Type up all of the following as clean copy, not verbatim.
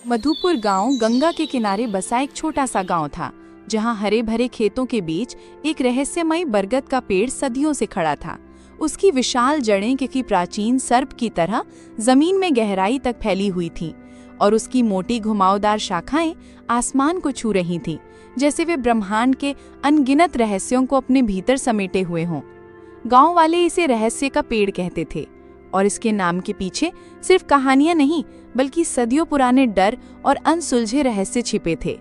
मधुपुर गांव गंगा के किनारे बसा एक छोटा सा गांव था, जहां हरे भरे खेतों के बीच एक रहस्यमयी बरगद का पेड़ सदियों से खड़ा था। उसकी विशाल जड़ें किसी प्राचीन सर्प की तरह जमीन में गहराई तक फैली हुई थीं और उसकी मोटी घुमावदार शाखाएं आसमान को छू रही थीं, जैसे वे ब्रह्मांड के अनगिनत रहस्यों को अपने भीतर समेटे हुए हों। गांव वाले इसे रहस्य का पेड़ कहते थे और इसके नाम के पीछे सिर्फ कहानियां नहीं, बल्कि सदियों पुराने डर और अनसुलझे रहस्य छिपे थे।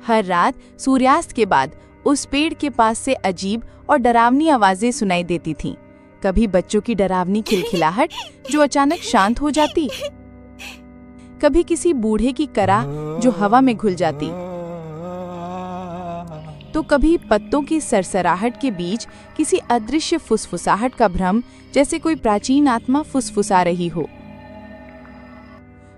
हर रात सूर्यास्त के बाद उस पेड़ के पास से अजीब और डरावनी आवाजें सुनाई देती थीं। कभी बच्चों की डरावनी खिलखिलाहट जो अचानक शांत हो जाती, कभी किसी बूढ़े की कराह जो हवा में घुल जाती, तो कभी पत्तों की सरसराहट के बीच किसी अदृश्य फुसफुसाहट का भ्रम, जैसे कोई प्राचीन आत्मा फुसफुसा रही हो।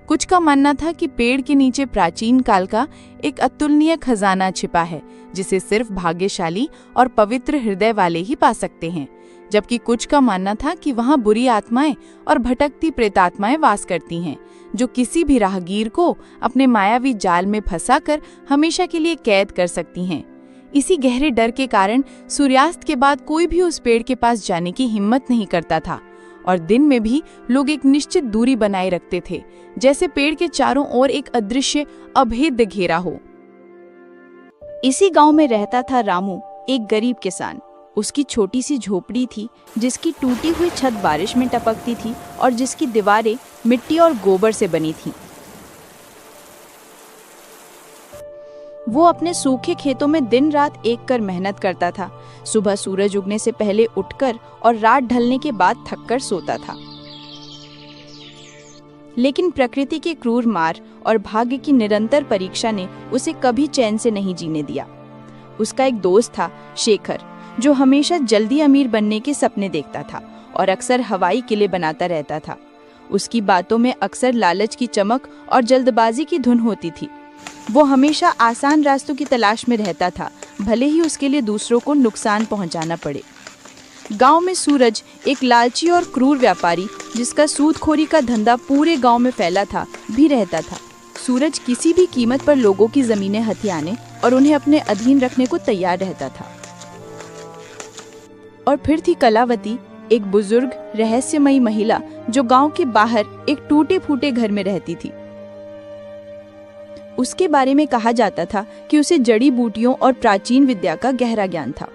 कुछ का मानना था कि पेड़ के नीचे प्राचीन काल का एक अतुलनीय खजाना छिपा है, जिसे सिर्फ भाग्यशाली और पवित्र हृदय वाले ही पा सकते हैं, जबकि कुछ का मानना था कि वहां बुरी आत्माएं और भटकती प्रेतात्माएं वास करती हैं, जो किसी भी राहगीर को अपने मायावी जाल में फंसाकर हमेशा के लिए कैद कर सकती हैं। इसी गहरे डर के कारण सूर्यास्त के बाद कोई भी उस पेड़ के पास जाने की हिम्मत नहीं करता था और दिन में भी लोग एक निश्चित दूरी बनाए रखते थे, जैसे पेड़ के चारों ओर एक अदृश्य अभेद्य घेरा हो। इसी गांव में रहता था रामू, एक गरीब किसान। उसकी छोटी सी झोपड़ी थी, जिसकी टूटी हुई छत बारिश में टपकती थी और जिसकी दीवारें मिट्टी और गोबर से बनी थीं। वो अपने सूखे खेतों में दिन रात एक कर मेहनत करता था। सुबह सूरज उगने से पहले उठकर और रात ढलने के बाद थककर सोता था। लेकिन प्रकृति के क्रूर मार और भाग्य की निरंतर परीक्षा ने उसे कभी चैन से नहीं जीने दिया। उसका एक दोस्त था, शेखर, जो हमेशा जल्दी अमीर बनने के सपने देखता था और अक्सर हवाई किले बनाता रहता था। उसकी बातों में अक्सर लालच की चमक और जल्दबाजी की धुन होती थी। वो हमेशा आसान रास्तों की तलाश में रहता था, भले ही उसके लिए दूसरों को नुकसान पहुंचाना पड़े। गांव में सूरज, एक लालची और क्रूर व्यापारी जिसका सूदखोरी का धंधा पूरे गांव में फैला था, भी रहता था। सूरज किसी भी कीमत पर लोगों की जमीनें हथियाने और उन्हें अपने अधीन रखने को तैयार रहता था। और फिर थी कलावती, एक बुजुर्ग रहस्यमयी महिला जो गांव के बाहर एक टूटे फूटे घर में रहती थी। उसके बारे में कहा जाता था कि उसे जड़ी बूटियों और प्राचीन विद्या का गहरा ज्ञान था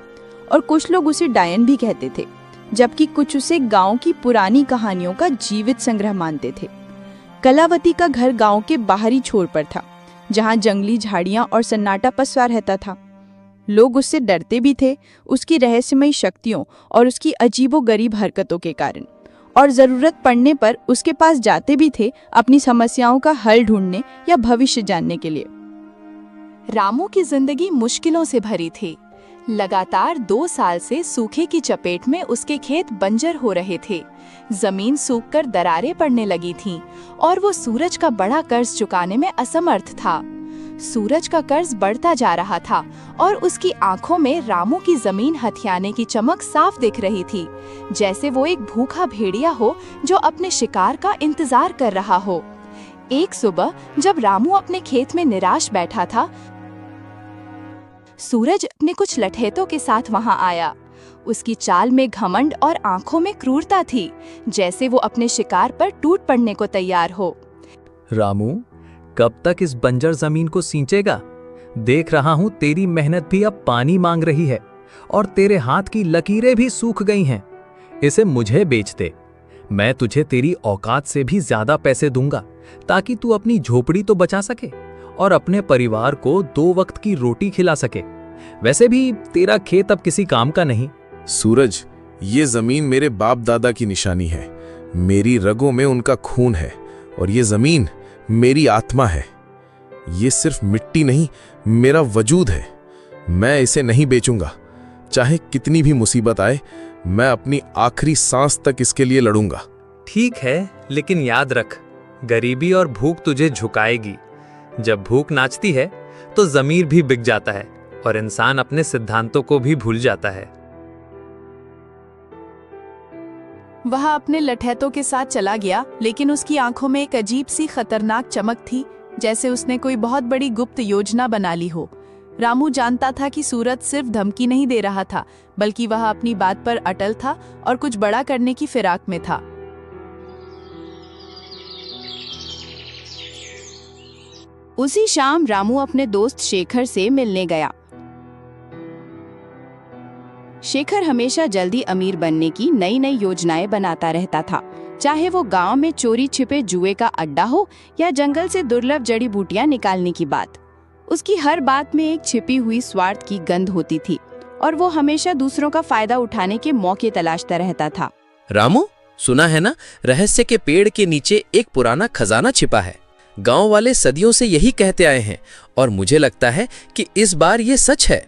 और कुछ लोग उसे डायन भी कहते थे, जबकि कुछ उसे गांव की पुरानी कहानियों का जीवित संग्रह मानते थे। कलावती का घर गांव के बाहरी छोर पर था, जहां जंगली झाड़ियां और सन्नाटा पसरा रहता था। लोग उससे डरते भी थे, उसकी रहस्यमयी शक्तियों और उसकी अजीबोगरीब हरकतों के कारण, और जरूरत पड़ने पर उसके पास जाते भी थे अपनी समस्याओं का हल ढूंढने या भविष्य जानने के लिए। रामू की जिंदगी मुश्किलों से भरी थी। लगातार 2 साल से सूखे की चपेट में उसके खेत बंजर हो रहे थे। जमीन सूखकर दरारें पड़ने लगी थीं और वो सूरज का बड़ा कर्ज चुकाने में असमर्थ था। सूरज का कर्ज बढ़ता जा रहा था और उसकी आंखों में रामू की जमीन हथियाने की चमक साफ दिख रही थी, जैसे वो एक भूखा भेड़िया हो जो अपने शिकार का इंतजार कर रहा हो। एक सुबह जब रामू अपने खेत में निराश बैठा था, सूरज अपने कुछ लठैतों के साथ वहां आया। उसकी चाल में घमंड और आंखों में क्रूरता थी, जैसे वो अपने शिकार पर टूट पड़ने को तैयार हो। रामू, कब तक इस बंजर जमीन को सींचेगा? देख रहा हूं तेरी मेहनत भी अब पानी मांग रही है और तेरे हाथ की लकीरें भी सूख गई हैं। इसे मुझे बेच दे, मैं तुझे तेरी औकात से भी ज्यादा पैसे दूंगा, ताकि तू अपनी झोपड़ी तो बचा सके और अपने परिवार को 2 वक्त की रोटी खिला सके। वैसे भी तेरा खेत अब किसी काम का नहीं। सूरज, ये जमीन मेरे बाप दादा की निशानी है। मेरी रगों में उनका खून है और ये जमीन मेरी आत्मा है। ये सिर्फ मिट्टी नहीं, मेरा वजूद है। मैं इसे नहीं बेचूंगा, चाहे कितनी भी मुसीबत आए। मैं अपनी आखिरी सांस तक इसके लिए लड़ूंगा। ठीक है, लेकिन याद रख, गरीबी और भूख तुझे झुकाएगी। जब भूख नाचती है तो जमीर भी बिक जाता है और इंसान अपने सिद्धांतों को भी भूल जाता है। वह अपने लठैतों के साथ चला गया, लेकिन उसकी आंखों में एक अजीब सी खतरनाक चमक थी, जैसे उसने कोई बहुत बड़ी गुप्त योजना बना ली हो। रामू जानता था कि सूरज सिर्फ धमकी नहीं दे रहा था, बल्कि वह अपनी बात पर अटल था और कुछ बड़ा करने की फिराक में था। उसी शाम रामू अपने दोस्त शेखर से मिलने गया। शेखर हमेशा जल्दी अमीर बनने की नई नई योजनाएं बनाता रहता था, चाहे वो गांव में चोरी छिपे जुए का अड्डा हो या जंगल से दुर्लभ जड़ी बूटियां निकालने की बात। उसकी हर बात में एक छिपी हुई स्वार्थ की गंध होती थी और वो हमेशा दूसरों का फायदा उठाने के मौके तलाशता रहता था। रामू, सुना है ना, रहस्य के पेड़ के नीचे एक पुराना खजाना छिपा है। गांव वाले सदियों से यही कहते आए हैं और मुझे लगता है कि इस बार ये सच है।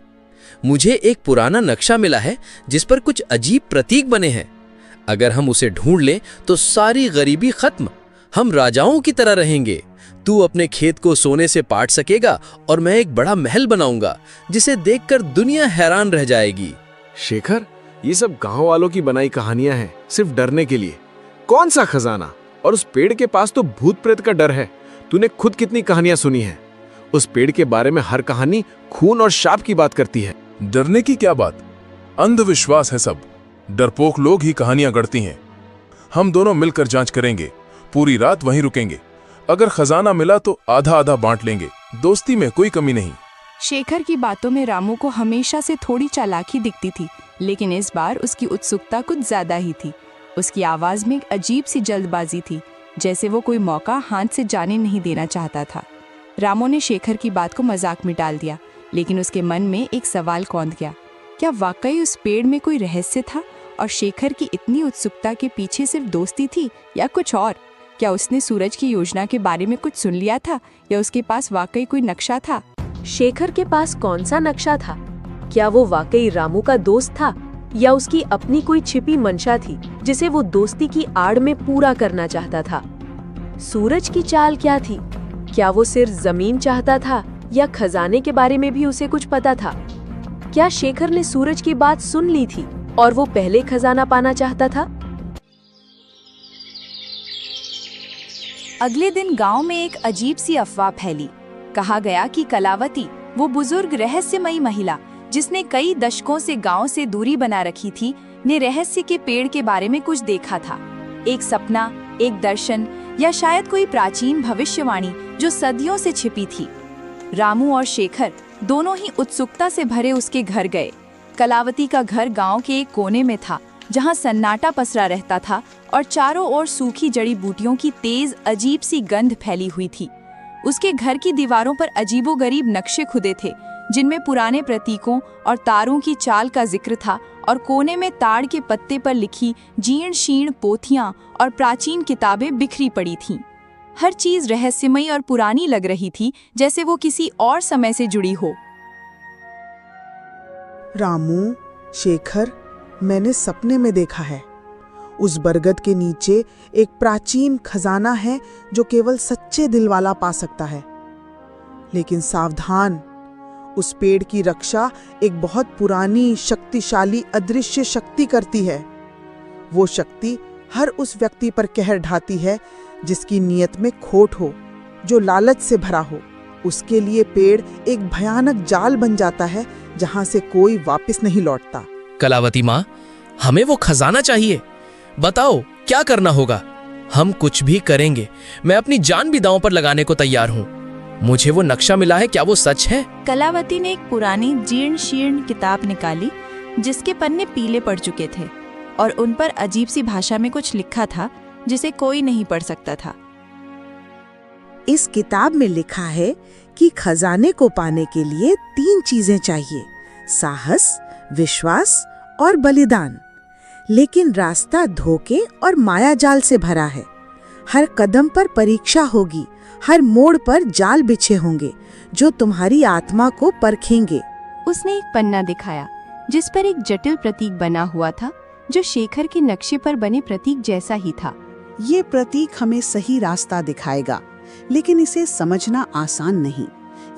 मुझे एक पुराना नक्शा मिला है जिस पर कुछ अजीब प्रतीक बने हैं। अगर हम उसे ढूंढ लें तो सारी गरीबी खत्म, हम राजाओं की तरह रहेंगे। तू अपने खेत को सोने से पाट सकेगा और मैं एक बड़ा महल बनाऊंगा जिसे देखकर दुनिया हैरान रह जाएगी। शेखर, ये सब गांव वालों की बनाई कहानियां हैं, सिर्फ डरने के लिए। कौन सा खजाना? और उस पेड़ के पास तो भूत प्रेत का डर है। तूने खुद कितनी कहानियां सुनी हैं? उस पेड़ के बारे में हर कहानी खून और शाप की बात करती है। डरने की क्या बात, अंधविश्वास है सब। डरपोक लोग ही कहानियां गढ़ती हैं। हम दोनों मिलकर जांच करेंगे, पूरी रात वहीं रुकेंगे। अगर खजाना मिला तो आधा आधा बांट लेंगे, दोस्ती में कोई कमी नहीं। शेखर की बातों में रामू को हमेशा से थोड़ी चालाकी दिखती थी, लेकिन इस बार उसकी उत्सुकता कुछ ज्यादा ही थी। उसकी आवाज में एक अजीब सी जल्दबाजी थी, जैसे वो कोई मौका हाथ से जाने नहीं देना चाहता था। रामू ने शेखर की बात को मजाक में डाल दिया, लेकिन उसके मन में एक सवाल कौंध गया। क्या वाकई उस पेड़ में कोई रहस्य था और शेखर की इतनी उत्सुकता के पीछे सिर्फ दोस्ती थी या कुछ और? क्या उसने सूरज की योजना के बारे में कुछ सुन लिया था या उसके पास वाकई कोई नक्शा था? शेखर के पास कौन सा नक्शा था? क्या वो वाकई रामू का दोस्त था या उसकी अपनी कोई छिपी मंशा थी जिसे वो दोस्ती की आड़ में पूरा करना चाहता था? सूरज की चाल क्या थी? क्या वो सिर्फ जमीन चाहता था या खजाने के बारे में भी उसे कुछ पता था? क्या शेखर ने सूरज की बात सुन ली थी और वो पहले खजाना पाना चाहता था? अगले दिन गांव में एक अजीब सी अफवाह फैली। कहा गया कि कलावती, वो बुजुर्ग रहस्यमयी महिला जिसने कई दशकों से गांव से दूरी बना रखी थी, ने रहस्य के पेड़ के बारे में कुछ देखा था। एक सपना, एक दर्शन या शायद कोई प्राचीन भविष्यवाणी जो सदियों से छिपी थी। रामू और शेखर दोनों ही उत्सुकता से भरे उसके घर गए। कलावती का घर गांव के एक कोने में था, जहां सन्नाटा पसरा रहता था और चारों ओर सूखी जड़ी बूटियों की तेज अजीब सी गंध फैली हुई थी। उसके घर की दीवारों पर अजीबोगरीब नक्शे खुदे थे, जिनमें पुराने प्रतीकों और तारों की चाल का जिक्र था, और कोने में ताड़ के पत्ते पर लिखी जीर्ण शीर्ण पोथियां और प्राचीन किताबें बिखरी पड़ी थीं। हर चीज रहस्यमयी और पुरानी लग रही थी, जैसे वो किसी और समय से जुड़ी हो। रामू, शेखर, मैंने सपने में देखा है। उस बरगद के नीचे एक प्राचीन खजाना है जो केवल सच्चे दिल वाला पा सकता है। लेकिन सावधान, उस पेड़ की रक्षा एक बहुत पुरानी शक्तिशाली अदृश्य शक्ति करती है। वो शक्ति हर उस व्यक्ति पर कहर ढाती है जिसकी नीयत में खोट हो, जो लालच से भरा हो। उसके लिए पेड़ एक भयानक जाल बन जाता है जहां से कोई वापस नहीं लौटता। कलावती माँ, हमें वो खजाना चाहिए। बताओ क्या करना होगा? हम कुछ भी करेंगे। मैं अपनी जान भी दांव पर लगाने को तैयार हूँ। मुझे वो नक्शा मिला है, क्या वो सच है? कलावती ने एक पुरानी जीर्ण शीर्ण किताब निकाली, जिसके पन्ने पीले पड़ चुके थे और उन पर अजीब सी भाषा में कुछ लिखा था जिसे कोई नहीं पढ़ सकता था। इस किताब में लिखा है कि खजाने को पाने के लिए 3 चीजें चाहिए: साहस, विश्वास और बलिदान। लेकिन रास्ता धोखे और मायाजाल से भरा है। हर कदम पर परीक्षा होगी, हर मोड़ पर जाल बिछे होंगे जो तुम्हारी आत्मा को परखेंगे। उसने एक पन्ना दिखाया जिस पर एक जटिल प्रतीक बना हुआ था, जो शेखर के नक्शे पर बने प्रतीक जैसा ही था। ये प्रतीक हमें सही रास्ता दिखाएगा, लेकिन इसे समझना आसान नहीं।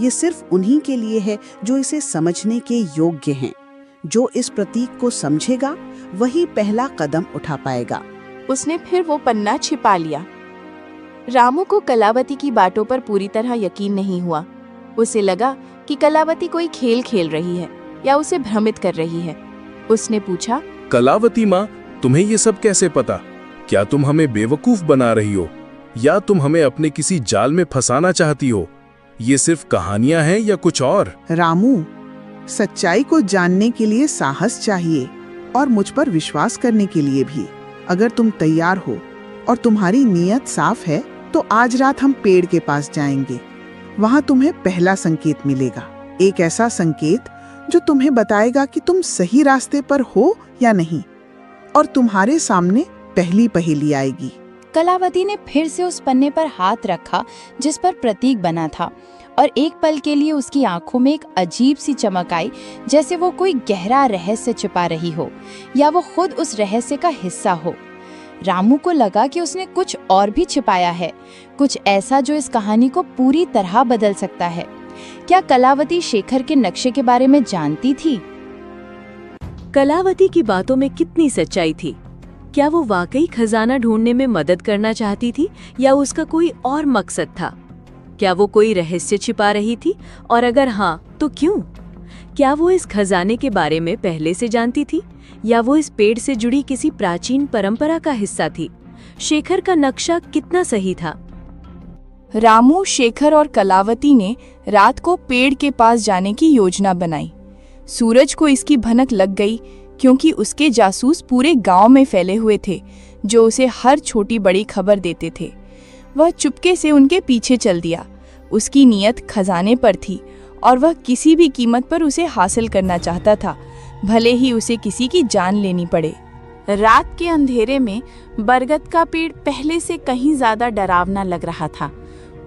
ये सिर्फ उन्हीं के लिए है जो इसे समझने के योग्य हैं। जो इस प्रतीक को समझेगा वही पहला कदम उठा पाएगा। उसने फिर वो पन्ना छिपा लिया। रामू को कलावती की बातों पर पूरी तरह यकीन नहीं हुआ। उसे लगा कि कलावती कोई खेल खेल रही है या उसे भ्रमित कर रही है। उसने पूछा, कलावती माँ, तुम्हें ये सब कैसे पता? क्या तुम हमें बेवकूफ बना रही हो या तुम हमें अपने किसी जाल में फंसाना चाहती हो? ये सिर्फ कहानियां हैं या कुछ और? रामू, सच्चाई को जानने के लिए साहस चाहिए और मुझ पर विश्वास करने के लिए भी। अगर तुम तैयार हो और तुम्हारी नीयत साफ है तो आज रात हम पेड़ के पास जाएंगे। वहां तुम्हें पहला संकेत मिलेगा, एक ऐसा संकेत जो तुम्हें बताएगा कि तुम सही रास्ते पर हो या नहीं, और तुम्हारे सामने पहली पहेली आएगी। कलावती ने फिर से उस पन्ने पर हाथ रखा जिस पर प्रतीक बना था, और एक पल के लिए उसकी आंखों में एक अजीब सी चमक आई, जैसे वो कोई गहरा रहस्य छिपा रही हो या वो खुद उस रहस्य का हिस्सा हो। रामू को लगा कि उसने कुछ और भी छिपाया है, कुछ ऐसा जो इस कहानी को पूरी तरह बदल सकता है। क्या कलावती शेखर के नक्शे के बारे में जानती थी? कलावती की बातों में कितनी सच्चाई थी? क्या वो वाकई खजाना ढूंढने में मदद करना चाहती थी या उसका कोई और मकसद था? क्या वो कोई रहस्य छिपा रही थी, और अगर हाँ तो क्यों? क्या वो इस खजाने के बारे में पहले से जानती थी या वो इस पेड़ से जुड़ी किसी प्राचीन परंपरा का हिस्सा थी? शेखर का नक्शा कितना सही था? रामू, शेखर और कलावती ने रात को पेड़ के पास जाने की योजना बनाई। सूरज को इसकी भनक लग गई क्योंकि उसके जासूस पूरे गांव में फैले हुए थे जो उसे हर छोटी बड़ी खबर देते थे। वह चुपके से उनके पीछे चल दिया। उसकी नीयत खजाने पर थी और वह किसी भी कीमत पर उसे हासिल करना चाहता था, भले ही उसे किसी की जान लेनी पड़े। रात के अंधेरे में बरगद का पेड़ पहले से कहीं ज्यादा डरावना लग रहा था।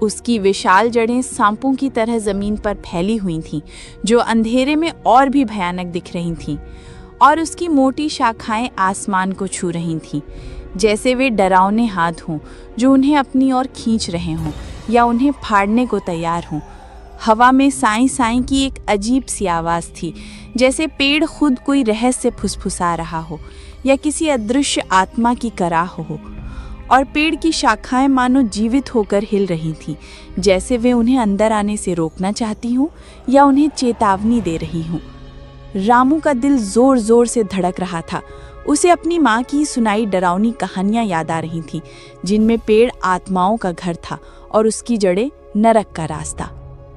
उसकी विशाल जड़ें सांपों की तरह जमीन पर फैली हुई थीं, जो अंधेरे में और भी भयानक दिख रही थीं, और उसकी मोटी शाखाएं आसमान को छू रही थीं, जैसे वे डरावने हाथ हों जो उन्हें अपनी ओर खींच रहे हों या उन्हें फाड़ने को तैयार हों। हवा में साई साई की एक अजीब सी आवाज़ थी, जैसे पेड़ खुद कोई रहस्य फुसफुसा रहा हो या किसी अदृश्य आत्मा की कराह हो, और पेड़ की शाखाएं मानो जीवित होकर हिल रही थीं, जैसे वे उन्हें अंदर आने से रोकना चाहती हों या उन्हें चेतावनी दे रही हों। रामू का दिल जोर जोर से धड़क रहा था। उसे अपनी माँ की सुनाई डरावनी कहानियां याद आ रही थीं, जिनमें पेड़ आत्माओं का घर था और उसकी जड़ें नरक का रास्ता।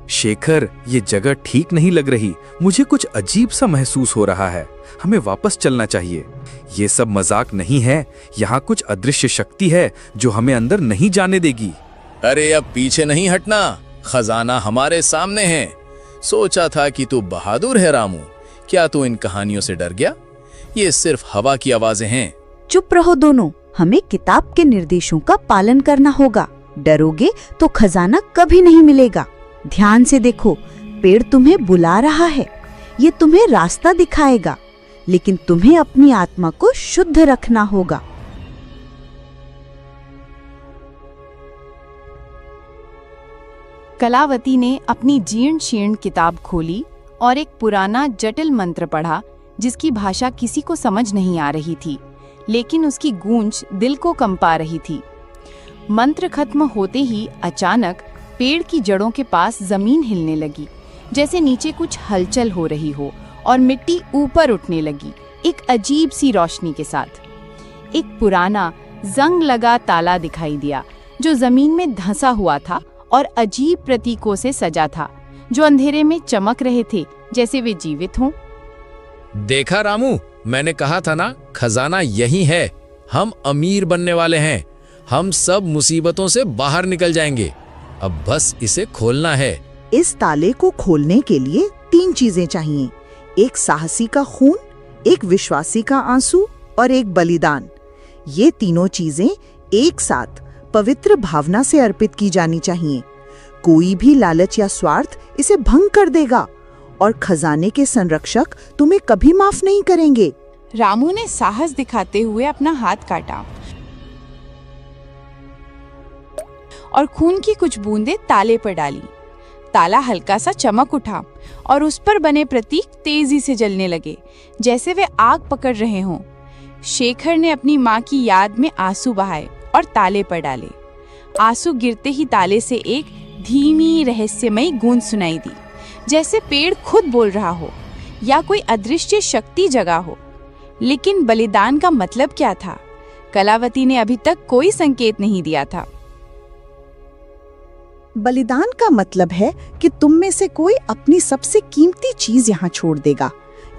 शेखर, ये जगह ठीक नहीं लग रही। मुझे कुछ अजीब सा महसूस हो रहा है। हमें वापस चलना चाहिए। ये सब मजाक नहीं है। यहाँ कुछ अदृश्य शक्ति है जो हमें अंदर नहीं जाने देगी। अरे अब पीछे नहीं हटना, खजाना हमारे सामने है। सोचा था कि तू बहादुर है रामू, क्या तू इन कहानियों से डर गया? ये सिर्फ हवा की आवाजें हैं। चुप रहो दोनों, हमें किताब के निर्देशों का पालन करना होगा। डरोगे तो खजाना कभी नहीं मिलेगा। ध्यान से देखो, पेड़ तुम्हें बुला रहा है। ये तुम्हें रास्ता दिखाएगा, लेकिन तुम्हें अपनी आत्मा को शुद्ध रखना होगा। कलावती ने अपनी जीर्ण शीर्ण किताब खोली और एक पुराना जटिल मंत्र पढ़ा, जिसकी भाषा किसी को समझ नहीं आ रही थी, लेकिन उसकी गूंज दिल को कंपा रही थी। मंत्र खत्म होते ही अचानक पेड़ की जड़ों के पास जमीन हिलने लगी, जैसे नीचे कुछ हलचल हो रही हो, और मिट्टी ऊपर उठने लगी एक अजीब सी रोशनी के साथ। एक पुराना जंग लगा ताला दिखाई दिया जो जमीन में धंसा हुआ था और अजीब प्रतीकों से सजा था, जो अंधेरे में चमक रहे थे जैसे वे जीवित हों। देखा रामू, मैंने कहा था ना, खजाना यही है। हम अमीर बनने वाले हैं। हम सब मुसीबतों से बाहर निकल जाएंगे। अब बस इसे खोलना है। इस ताले को खोलने के लिए 3 चीजें चाहिए, एक साहसी का खून, एक विश्वासी का आंसू और एक बलिदान। ये तीनों चीजें एक साथ पवित्र भावना से अर्पित की जानी चाहिए। कोई भी लालच या स्वार्थ इसे भंग कर देगा और खजाने के संरक्षक तुम्हें कभी माफ नहीं करेंगे। रामू ने साहस दिखाते हुए अपना हाथ काटा और खून की कुछ बूंदें ताले पर डाली। ताला हल्का सा चमक उठा और उस पर बने प्रतीक तेजी से जलने लगे, जैसे वे आग पकड़ रहे हों। शेखर ने अपनी माँ की याद में आंसू बहाए और ताले पर डाले। आंसू गिरते ही ताले से एक धीमी रहस्यमयी गूंज सुनाई दी, जैसे पेड़ खुद बोल रहा हो या कोई अदृश्य शक्ति जगा हो। लेकिन बलिदान का मतलब क्या था? कलावती ने अभी तक कोई संकेत नहीं दिया था। बलिदान का मतलब है कि तुम में से कोई अपनी सबसे कीमती चीज यहाँ छोड़ देगा।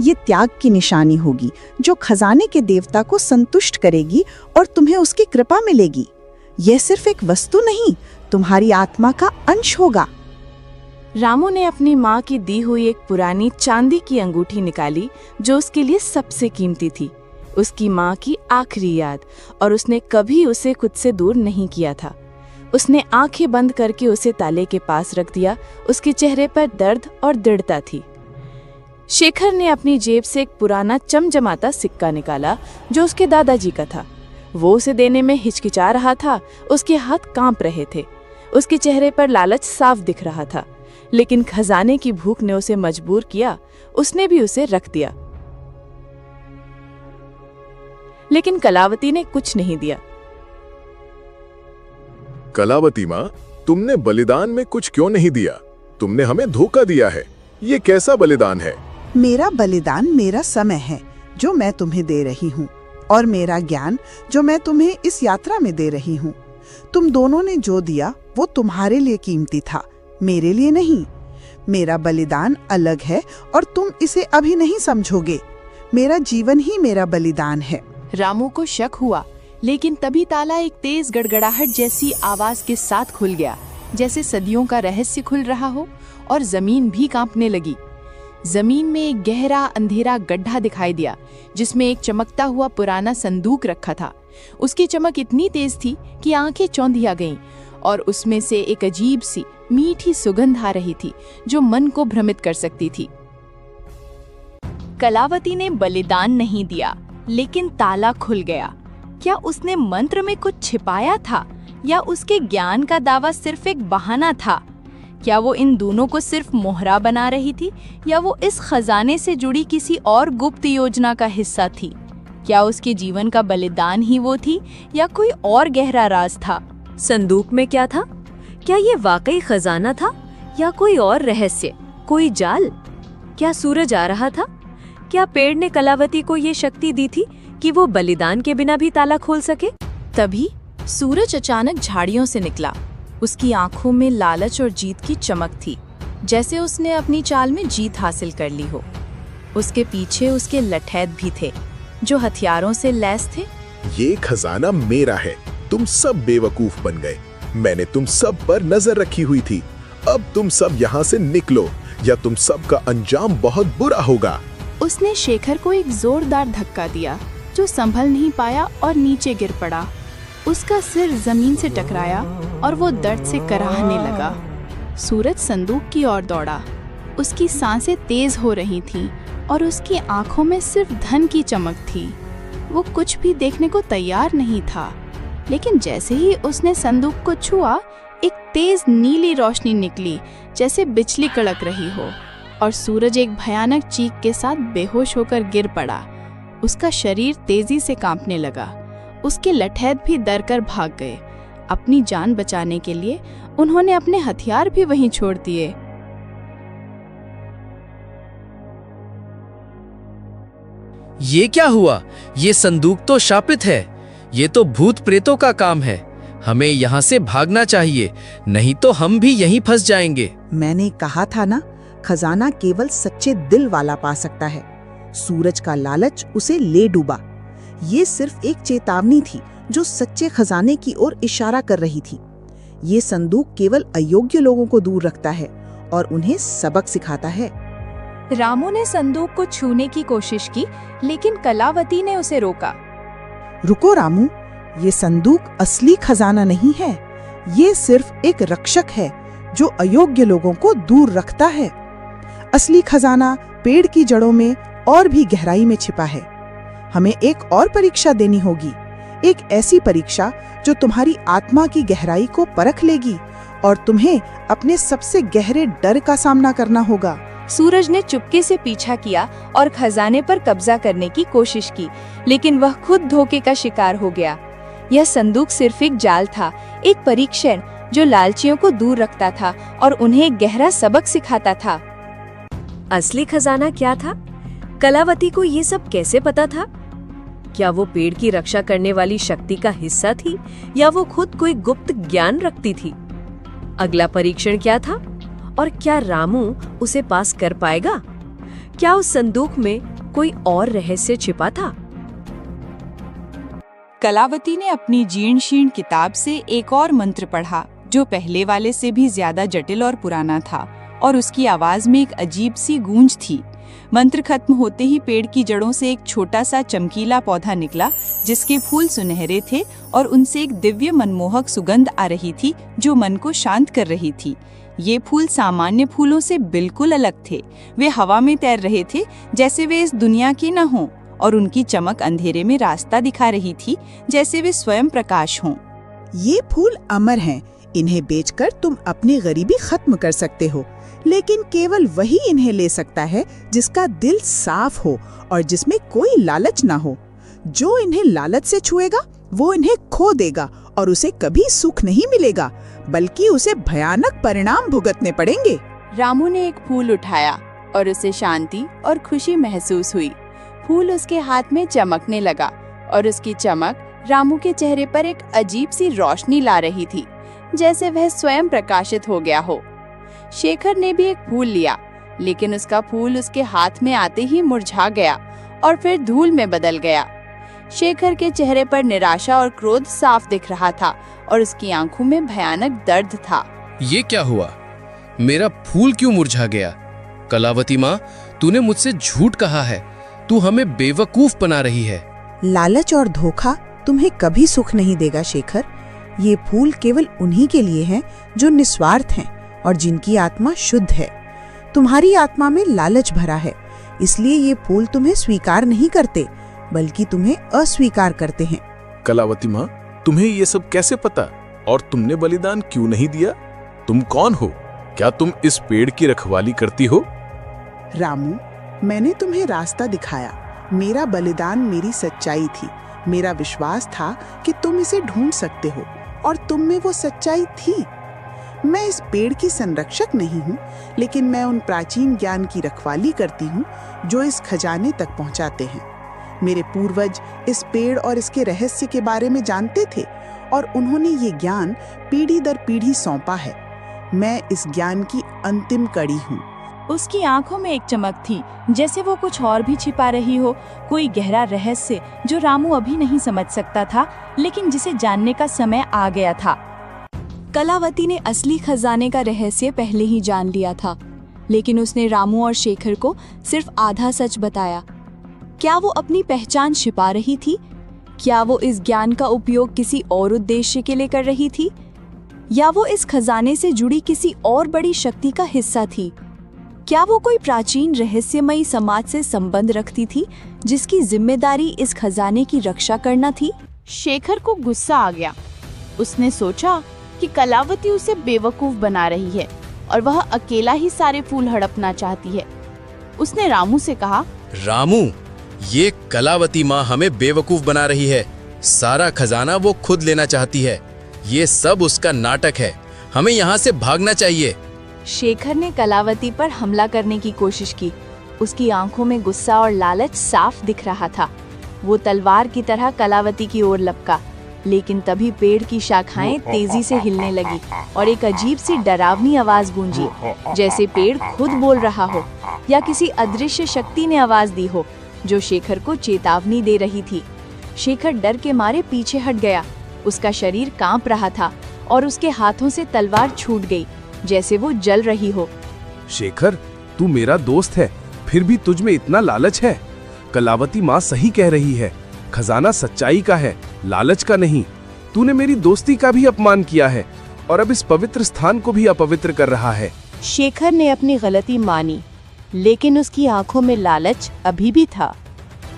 ये त्याग की निशानी होगी जो खजाने के देवता को संतुष्ट करेगी और तुम्हें उसकी कृपा मिलेगी। यह सिर्फ एक वस्तु नहीं, तुम्हारी आत्मा का अंश होगा। रामू ने अपनी माँ की दी हुई एक पुरानी चांदी की अंगूठी निकाली जो उसके लिए सबसे कीमती थी, उसकी माँ की आखिरी याद, और उसने कभी उसे खुद से दूर नहीं किया था। उसने आंखें बंद करके उसे ताले के पास रख दिया। उसके चेहरे पर दर्द और दृढ़ता थी। शेखर ने अपनी जेब से एक पुराना चमचमाता सिक्का निकाला जो उसके दादाजी का था। वो उसे देने में हिचकिचा रहा था, उसके हाथ कांप रहे थे। उसके चेहरे पर लालच साफ दिख रहा था, लेकिन खजाने की भूख ने उसे मजबूर किया। उसने भी उसे रख दिया, लेकिन कलावती ने कुछ नहीं दिया। कलावती माँ, तुमने बलिदान में कुछ क्यों नहीं दिया? तुमने हमें धोखा दिया है। ये कैसा बलिदान है? मेरा बलिदान मेरा समय है जो मैं तुम्हें दे रही हूँ, और मेरा ज्ञान जो मैं तुम्हें इस यात्रा में दे रही हूँ। तुम दोनों ने जो दिया वो तुम्हारे लिए कीमती था, मेरे लिए नहीं। मेरा बलिदान अलग है और तुम इसे अभी नहीं समझोगे। मेरा जीवन ही मेरा बलिदान है। रामू को शक हुआ, लेकिन तभी ताला एक तेज गड़गड़ाहट जैसी आवाज के साथ खुल गया, जैसे सदियों का रहस्य खुल रहा हो, और जमीन भी कांपने लगी। जमीन में एक गहरा अंधेरा गड्ढा दिखाई दिया, जिसमें एक चमकता हुआ पुराना संदूक रखा था। उसकी चमक इतनी तेज थी कि आंखें चौंधिया गईं, और उसमें से एक अजीब सी मीठी सुगंध आ रही थी जो मन को भ्रमित कर सकती थी। कलावती ने बलिदान नहीं दिया, लेकिन ताला खुल गया। क्या उसने मंत्र में कुछ छिपाया था, या उसके ज्ञान का दावा सिर्फ एक बहाना था? क्या वो इन दोनों को सिर्फ मोहरा बना रही थी, या वो इस खजाने से जुड़ी किसी और गुप्त योजना का हिस्सा थी? क्या उसके जीवन का बलिदान ही वो थी, या कोई और गहरा राज था? संदूक में क्या था? क्या ये वाकई खजाना था, या कोई और रहस्य, कोई जाल? क्या सूरज आ रहा था? क्या पेड़ ने कलावती को ये शक्ति दी थी कि वो बलिदान के बिना भी ताला खोल सके? तभी सूरज अचानक झाड़ियों से निकला। उसकी आंखों में लालच और जीत की चमक थी, जैसे उसने अपनी चाल में जीत हासिल कर ली हो। उसके पीछे उसके लठैत भी थे, जो हथियारों से लैस थे। ये खजाना मेरा है। तुम सब बेवकूफ बन गए। मैंने तुम सब पर नजर रखी हुई थी। अब तुम सब यहाँ से निकलो, या तुम सब का अंजाम बहुत बुरा होगा। उसने शेखर को एक जोरदार धक्का दिया, जो संभल नहीं पाया और नीचे गिर पड़ा। उसका सिर जमीन से टकराया और वो दर्द से कराहने लगा। सूरज संदूक की ओर दौड़ा। उसकी सांसें तेज हो रही थीं और उसकी आंखों में सिर्फ धन की चमक थी। वो कुछ भी देखने को तैयार नहीं था, लेकिन जैसे ही उसने संदूक को छुआ, एक तेज नीली रोशनी निकली, जैसे बिजली कड़क रही हो, और सूरज एक भयानक चीख के साथ बेहोश होकर गिर पड़ा। उसका शरीर तेजी से कांपने लगा। उसके लठैत भी डर कर भाग गए। अपनी जान बचाने के लिए उन्होंने अपने हथियार भी वहीं छोड़ दिए। ये क्या हुआ? ये संदूक तो शापित है। ये तो भूत प्रेतों का काम है। हमें यहाँ से भागना चाहिए, नहीं तो हम भी यहीं फंस जाएंगे। मैंने कहा था ना, खजाना केवल सच्चे दिल वाला पा सकता है। सूरज का लालच उसे ले डूबा। ये सिर्फ एक चेतावनी थी जो सच्चे खजाने की ओर इशारा कर रही थी। ये संदूक केवल अयोग्य लोगों को दूर रखता है और उन्हें सबक सिखाता है। रामू ने संदूक को छूने की कोशिश की, लेकिन कलावती ने उसे रोका। रुको रामू, ये संदूक असली खजाना नहीं है। ये सिर्फ एक रक्षक है जो अयोग्य लोगों को दूर रखता है। असली खजाना पेड़ की जड़ों में और भी गहराई में छिपा है। हमें एक और परीक्षा देनी होगी, एक ऐसी परीक्षा जो तुम्हारी आत्मा की गहराई को परख लेगी और तुम्हें अपने सबसे गहरे डर का सामना करना होगा। सूरज ने चुपके से पीछा किया और खजाने पर कब्जा करने की कोशिश की, लेकिन वह खुद धोखे का शिकार हो गया। यह संदूक सिर्फ एक जाल था, एक परीक्षण जो लालचियों को दूर रखता था और उन्हें एक गहरा सबक सिखाता था। असली खजाना क्या था? कलावती को ये सब कैसे पता था? क्या वो पेड़ की रक्षा करने वाली शक्ति का हिस्सा थी या वो खुद कोई गुप्त ज्ञान रखती थी? अगला परीक्षण क्या था और क्या रामू उसे पास कर पाएगा? क्या उस संदूक में कोई और रहस्य छिपा था? कलावती ने अपनी जीर्ण शीर्ण किताब से एक और मंत्र पढ़ा जो पहले वाले से भी ज्यादा जटिल और पुराना था, और उसकी आवाज में एक अजीब सी गूंज थी। मंत्र खत्म होते ही पेड़ की जड़ों से एक छोटा सा चमकीला पौधा निकला जिसके फूल सुनहरे थे और उनसे एक दिव्य मनमोहक सुगंध आ रही थी जो मन को शांत कर रही थी। ये फूल सामान्य फूलों से बिल्कुल अलग थे। वे हवा में तैर रहे थे जैसे वे इस दुनिया के न हों, और उनकी चमक अंधेरे में रास्ता दिखा रही थी जैसे वे स्वयं प्रकाश हों। ये फूल अमर हैं। इन्हें बेचकर तुम अपनी गरीबी खत्म कर सकते हो, लेकिन केवल वही इन्हें ले सकता है जिसका दिल साफ हो और जिसमें कोई लालच ना हो। जो इन्हें लालच से छुएगा वो इन्हें खो देगा और उसे कभी सुख नहीं मिलेगा, बल्कि उसे भयानक परिणाम भुगतने पड़ेंगे। रामू ने एक फूल उठाया और उसे शांति और खुशी महसूस हुई। फूल उसके हाथ में चमकने लगा और उसकी चमक रामू के चेहरे पर एक अजीब सी रोशनी ला रही थी, जैसे वह स्वयं प्रकाशित हो गया हो। शेखर ने भी एक फूल लिया, लेकिन उसका फूल उसके हाथ में आते ही मुरझा गया और फिर धूल में बदल गया। शेखर के चेहरे पर निराशा और क्रोध साफ दिख रहा था और उसकी आंखों में भयानक दर्द था। ये क्या हुआ? मेरा फूल क्यों मुरझा गया? कलावती माँ, तूने मुझसे झूठ कहा है। तू हमें बेवकूफ बना रही है। लालच और धोखा तुम्हें कभी सुख नहीं देगा शेखर। ये फूल केवल उन्हीं के लिए हैं जो निस्वार्थ हैं और जिनकी आत्मा शुद्ध है। तुम्हारी आत्मा में लालच भरा है, इसलिए ये फूल तुम्हें स्वीकार नहीं करते, बल्कि तुम्हें अस्वीकार करते हैं। कलावती माँ, तुम्हें ये सब कैसे पता? और तुमने बलिदान क्यों नहीं दिया? तुम कौन हो? क्या तुम इस पेड़ की रखवाली करती हो? रामू, मैंने तुम्हें रास्ता दिखाया। मेरा बलिदान मेरी सच्चाई थी। मेरा विश्वास था कि तुम इसे ढूंढ सकते हो, और तुम में वो सच्चाई थी। मैं इस पेड़ की संरक्षक नहीं हूँ, लेकिन मैं उन प्राचीन ज्ञान की रखवाली करती हूँ जो इस खजाने तक पहुँचाते हैं। मेरे पूर्वज इस पेड़ और इसके रहस्य के बारे में जानते थे, और उन्होंने ये ज्ञान पीढ़ी दर पीढ़ी सौंपा है। मैं इस ज्ञान की अंतिम कड़ी हूँ। उसकी आंखों में एक चमक थी, जैसे वो कुछ और भी छिपा रही हो, कोई गहरा रहस्य जो रामू अभी नहीं समझ सकता था, लेकिन जिसे जानने का समय आ गया था। कलावती ने असली खजाने का रहस्य पहले ही जान लिया था, लेकिन उसने रामू और शेखर को सिर्फ आधा सच बताया। क्या वो अपनी पहचान छिपा रही थी? क्या वो इस ज्ञान का उपयोग किसी और उद्देश्य के लिए कर रही थी, या वो इस खजाने से जुड़ी किसी और बड़ी शक्ति का हिस्सा थी? क्या वो कोई प्राचीन रहस्यमयी समाज से संबंध रखती थी जिसकी जिम्मेदारी इस खजाने की रक्षा करना थी? शेखर को गुस्सा आ गया। उसने सोचा कि कलावती उसे बेवकूफ बना रही है और वह अकेला ही सारे फूल हड़पना चाहती है। उसने रामू से कहा, रामू, ये कलावती माँ हमें बेवकूफ बना रही है। सारा खजाना वो खुद लेना चाहती है। ये सब उसका नाटक है। हमें यहाँ से भागना चाहिए। शेखर ने कलावती पर हमला करने की कोशिश की। उसकी आंखों में गुस्सा और लालच साफ दिख रहा था। वो तलवार की तरह कलावती की ओर लपका, लेकिन तभी पेड़ की शाखाएं तेजी से हिलने लगी और एक अजीब सी डरावनी आवाज गूंजी, जैसे पेड़ खुद बोल रहा हो या किसी अदृश्य शक्ति ने आवाज दी हो जो शेखर को चेतावनी दे रही थी। शेखर डर के मारे पीछे हट गया। उसका शरीर कांप रहा था और उसके हाथों से तलवार छूट गई, जैसे वो जल रही हो। शेखर, तू मेरा दोस्त है, फिर भी तुझ में इतना लालच है। कलावती माँ सही कह रही है, खजाना सच्चाई का है, लालच का नहीं। तूने मेरी दोस्ती का भी अपमान किया है और अब इस पवित्र स्थान को भी अपवित्र कर रहा है। शेखर ने अपनी गलती मानी, लेकिन उसकी आंखों में लालच अभी भी था,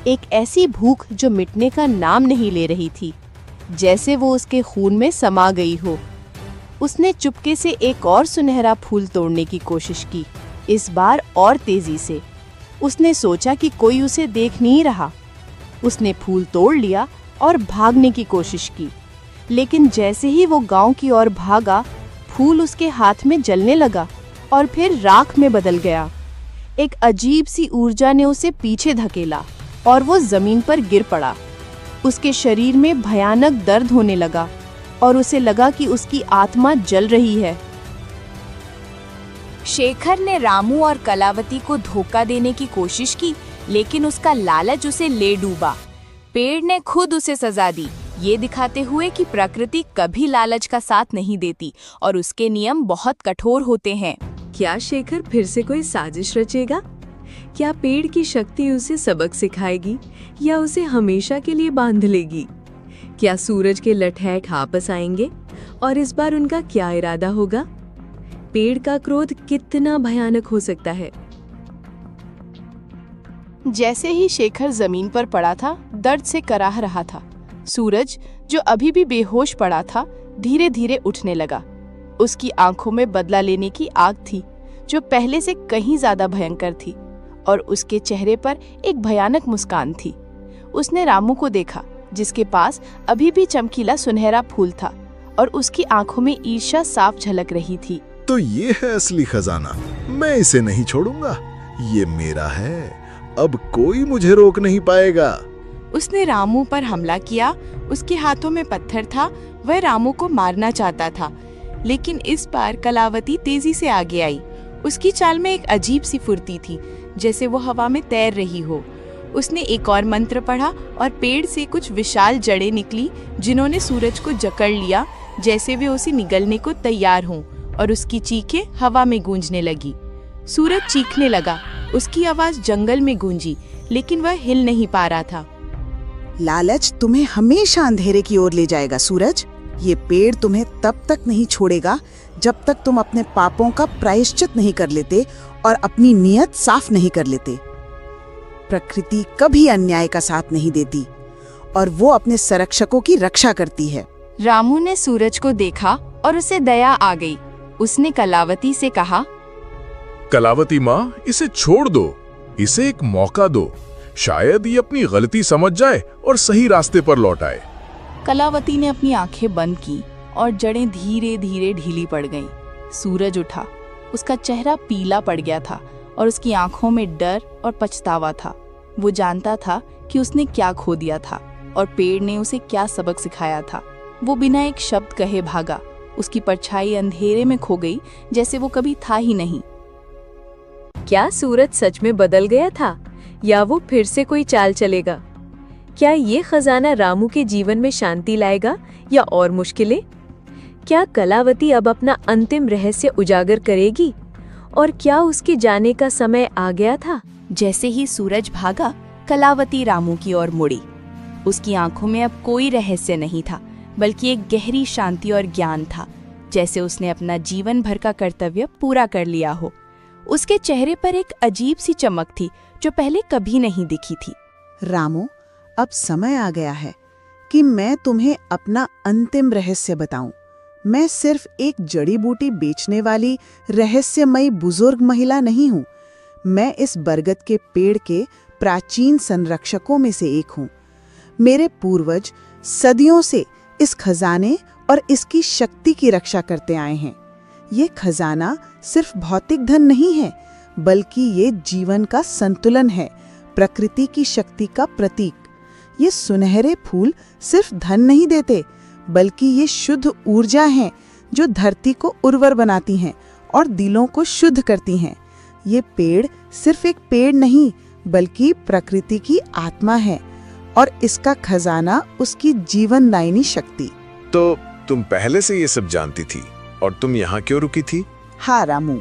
एक ऐसी भूख जो मिटने का नाम नहीं ले रही थी, जैसे वो उसके खून में समा गई हो। उसने चुपके से एक और सुनहरा फूल तोड़ने की कोशिश की, इस बार और तेजी से। उसने सोचा कि कोई उसे देख नहीं रहा। उसने फूल तोड़ लिया और भागने की कोशिश की, लेकिन जैसे ही वो गांव की ओर भागा, फूल उसके हाथ में जलने लगा और फिर राख में बदल गया। एक अजीब सी ऊर्जा ने उसे पीछे धकेला और वो जमीन पर गिर पड़ा। उसके शरीर में भयानक दर्द होने लगा और उसे लगा कि उसकी आत्मा जल रही है। शेखर ने रामू और कलावती को धोखा देने की कोशिश की, लेकिन उसका लालच उसे ले डूबा। पेड़ ने खुद उसे सजा दी, ये दिखाते हुए कि प्रकृति कभी लालच का साथ नहीं देती और उसके नियम बहुत कठोर होते हैं। क्या शेखर फिर से कोई साजिश रचेगा? क्या पेड़ की शक्ति उसे सबक सिखाएगी या उसे हमेशा के लिए बांध लेगी? क्या सूरज के लठैट वापस आएंगे और इस बार उनका क्या इरादा होगा? पेड़ का क्रोध कितना भयानक हो सकता है। जैसे ही शेखर जमीन पर पड़ा था, दर्द से कराह रहा था। सूरज, जो अभी भी बेहोश पड़ा था, धीरे धीरे उठने लगा। उसकी आंखों में बदला लेने की आग थी, जो पहले से कहीं ज्यादा भयंकर थी, और उसके चेहरे पर एक भयानक मुस्कान थी। उसने रामू को देखा, जिसके पास अभी भी चमकीला सुनहरा फूल था, और उसकी आंखों में ईर्ष्या साफ झलक रही थी। तो ये है असली खजाना, मैं इसे नहीं छोड़ूंगा, ये मेरा है, अब कोई मुझे रोक नहीं पाएगा। उसने रामू पर हमला किया। उसके हाथों में पत्थर था, वह रामू को मारना चाहता था, लेकिन इस बार कलावती तेजी से आगे आई। उसकी चाल में एक अजीब सी फुर्ती थी, जैसे वो हवा में तैर रही हो। उसने एक और मंत्र पढ़ा और पेड़ से कुछ विशाल जड़ें निकली, जिन्होंने सूरज को जकड़ लिया, जैसे वे उसे निगलने को तैयार हों, और उसकी चीखें हवा में गूंजने लगी। सूरज चीखने लगा, उसकी आवाज जंगल में गूंजी, लेकिन वह हिल नहीं पा रहा था। लालच तुम्हें हमेशा अंधेरे की ओर ले जाएगा सूरज। ये पेड़ तुम्हें तब तक नहीं छोड़ेगा जब तक तुम अपने पापों का प्रायश्चित नहीं कर लेते और अपनी नीयत साफ नहीं कर लेते। प्रकृति कभी अन्याय का साथ नहीं देती और वो अपने संरक्षकों की रक्षा करती है। रामू ने सूरज को देखा और उसे दया आ गई। उसने कलावती से कहा, कलावती माँ, इसे छोड़ दो, इसे एक मौका दो, शायद ये अपनी गलती समझ जाए और सही रास्ते पर लौट आए। कलावती ने अपनी आंखें बंद की और जड़ें धीरे धीरे ढीली पड़ गईं। सूरज उठा, उसका चेहरा पीला पड़ गया था और उसकी आंखों में डर और पछतावा था। वो जानता था कि उसने क्या खो दिया था और पेड़ ने उसे क्या सबक सिखाया था। वो बिना एक शब्द कहे भागा। उसकी परछाई अंधेरे में खो गई, जैसे वो कभी था ही नहीं। क्या सूरज सच में बदल गया था या वो फिर से कोई चाल चलेगा? क्या ये खजाना रामू के जीवन में शांति लाएगा या और मुश्किलें? क्या कलावती अब अपना अंतिम रहस्य उजागर करेगी और क्या उसके जाने का समय आ गया था? जैसे ही सूरज भागा, कलावती रामू की ओर मुड़ी। उसकी आंखों में अब कोई रहस्य नहीं था, बल्कि एक गहरी शांति और ज्ञान था, जैसे उसने अपना जीवन भर का कर्तव्य पूरा कर लिया हो। उसके चेहरे पर एक अजीब सी चमक थी, जो पहले कभी नहीं दिखी थी। रामू, अब समय आ गया है कि मैं तुम्हें अपना अंतिम रहस्य बताऊं। मैं सिर्फ एक जड़ी बूटी बेचने वाली रहस्यमयी बुजुर्ग महिला नहीं हूँ। मैं इस बरगद के पेड़ के प्राचीन संरक्षकों में से एक हूँ। मेरे पूर्वज सदियों से इस खजाने और इसकी शक्ति की रक्षा करते आए हैं। ये खजाना सिर्फ भौतिक धन नहीं है, बल्कि ये जीवन का संतुलन है, प्रकृति की शक्ति का प्रतीक। ये सुनहरे फूल सिर्फ धन नहीं देते, बल्कि ये शुद्ध ऊर्जा हैं, जो धरती को उर्वर बनाती हैं और दिलों को शुद्ध करती हैं। ये पेड़ सिर्फ एक पेड़ नहीं, बल्कि प्रकृति की आत्मा है, और इसका खजाना उसकी जीवनदायिनी शक्ति। तो तुम पहले से ये सब जानती थी और तुम यहाँ क्यों रुकी थी? हाँ रामू,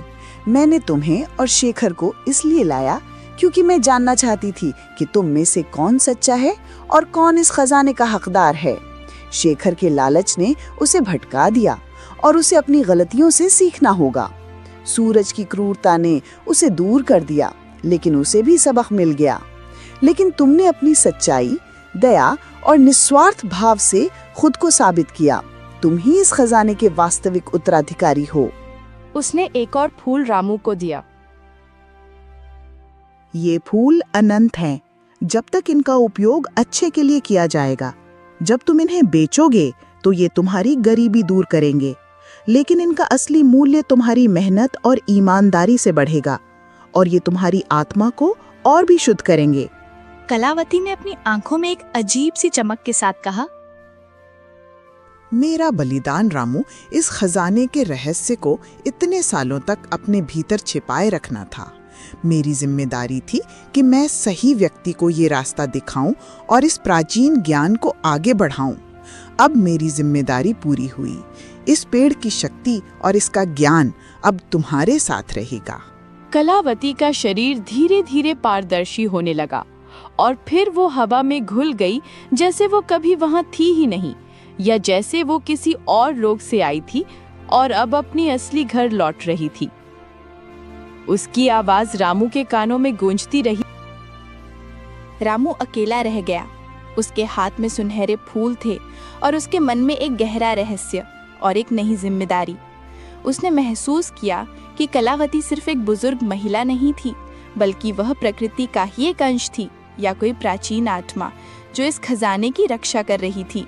मैंने तुम्हें और शेखर को इसलिए लाया क्योंकि मैं जानना चाहती थी कि तुम में से कौन सच्चा है और कौन इस खजाने का हकदार है। शेखर के लालच ने उसे भटका दिया और उसे अपनी गलतियों से सीखना होगा। सूरज की क्रूरता ने उसे दूर कर दिया, लेकिन उसे भी सबक मिल गया। लेकिन तुमने अपनी सच्चाई, दया और निस्वार्थ भाव से खुद को साबित किया। तुम ही इस खजाने के वास्तविक उत्तराधिकारी हो। उसने एक और फूल रामू को दिया। ये फूल अनंत हैं, जब तक इनका उपयोग अच्छे के लिए किया जाएगा। जब तुम इन्हें बेचोगे तो ये तुम्हारी गरीबी दूर करेंगे, लेकिन इनका असली मूल्य तुम्हारी मेहनत और ईमानदारी से बढ़ेगा और ये तुम्हारी आत्मा को और भी शुद्ध करेंगे। कलावती ने अपनी आंखों में एक अजीब सी चमक के साथ कहा, मेरा बलिदान रामू इस खजाने के रहस्य को इतने सालों तक अपने भीतर छिपाए रखना था। मेरी जिम्मेदारी थी कि मैं सही व्यक्ति को ये रास्ता दिखाऊं और इस प्राचीन ज्ञान को आगे बढ़ाऊं। अब मेरी जिम्मेदारी पूरी हुई। इस पेड़ की शक्ति और इसका ज्ञान अब तुम्हारे साथ रहेगा। कलावती का शरीर धीरे धीरे पारदर्शी होने लगा और फिर वो हवा में घुल गई, जैसे वो कभी वहां थी ही नहीं, या जैसे वो किसी और रोग से आई थी और अब अपनी असली घर लौट रही थी। उसकी आवाज रामू के कानों में गूंजती रही। रामू अकेला रह गया। उसके हाथ में सुनहरे फूल थे और उसके मन में एक गहरा रहस्य और एक नई जिम्मेदारी। उसने महसूस किया कि कलावती सिर्फ एक बुजुर्ग महिला नहीं थी, बल्कि वह प्रकृति का ही एक अंश थी, या कोई प्राचीन आत्मा जो इस खजाने की रक्षा कर रही थी।